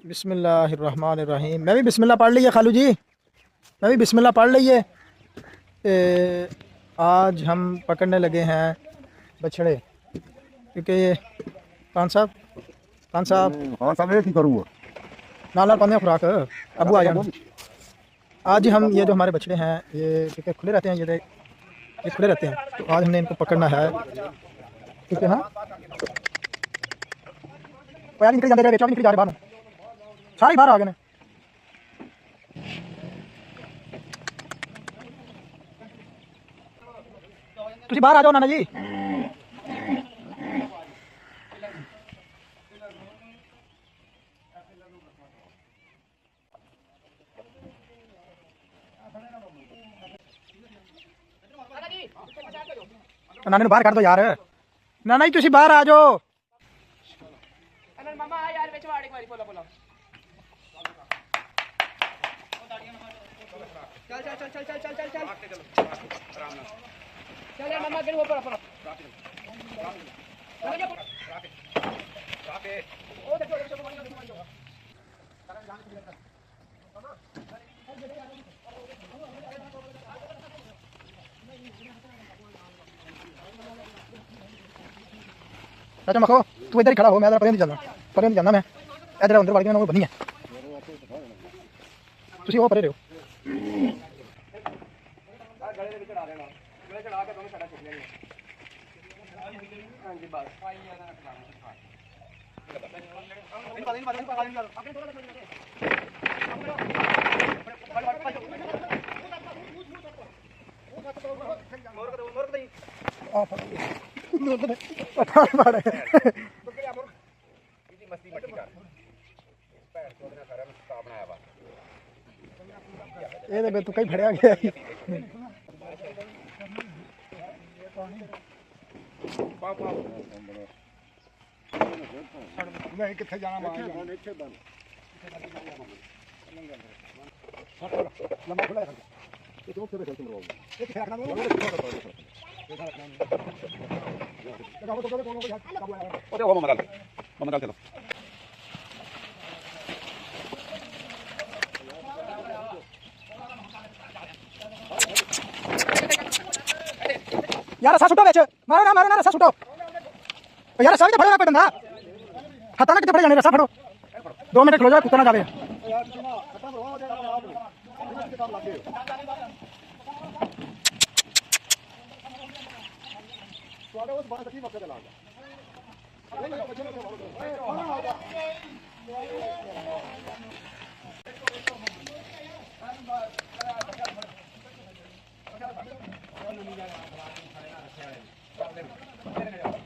बिस्मिल्लाहिर्रहमानिर्रहीम। मैं भी बिस्मिल्लाह पढ़ ली है खालू जी, मैं भी बिस्मिल्लाह पढ़ ली है। आज हम पकड़ने लगे हैं बछड़े, क्योंकि ये खान साहब हाँ सब एक ही करूँगा नाला पाने खुराक अबू आ जाना। आज हम ये जो हमारे बछड़े हैं ये क्योंकि खुले रहते हैं, ये खुले रहते हैं, तो आज हमने इनको पकड़ना है। ठीक है ना, यार निकल जाते रहे, निकल जा रहे बाहर, सारे बाहर आ गए। तुसी बाहर आ जाओ नाना जी। नानी बाहर कर दो यार, नाना जी तुसी बाहर आ जाओ। मामा यार विच वाड़ एक बारी बोला बोला चल चल चल चल चल चल चल चल आराम से चल यार मामा गिर ऊपर ऊपर चल जा राके ओ देखो चाचा मखो तू इधर ही खड़ा हो, मैं इधर परे नहीं जाना मैं इधर अंदर वाली ना बनी है, तुसी वो परे रहो। गले ਦੇ ਵਿੱਚ ਡਾ ਦੇਣਾ, ਗਲੇ ਚੜਾ ਕੇ ਦੋਵੇਂ ਸਾਡਾ ਚੁੱਕ ਲੈਣੀ। ਹਾਂਜੀ ਬਸ ਪਾਈ ਜਾਣਾ ਖਿਲਾਣਾ ਸਿਖਾ ਇਹ ਪਾਣੀ ਪਾਣੀ ਪਾਣੀ ਯਾਰ ਆਪਣੇ ਥੋੜਾ ਜਿਹਾ मस्ती मट्टी कर भैन चोद ने सारा नुस्खा बनाया वा ये तो तू कहीं फड़या गया नहीं किथे जाना लंबा खुला है ये तो फिर चलते रहो एक रखना ओरे वो ममरा चलो यार रसा सुटो बेच मारो ना रसा सुटो यार रसा भी तो फड़ो ना कोई बंदा हाथा ना कितने फड़े जाने, रसा फड़ो 2 मिनट खलो जाओ कुत्ता ना जावे।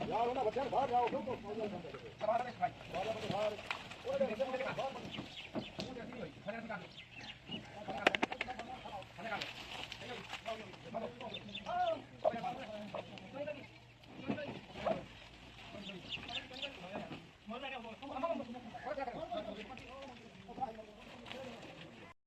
यार ना बच्चा बाहर जाओ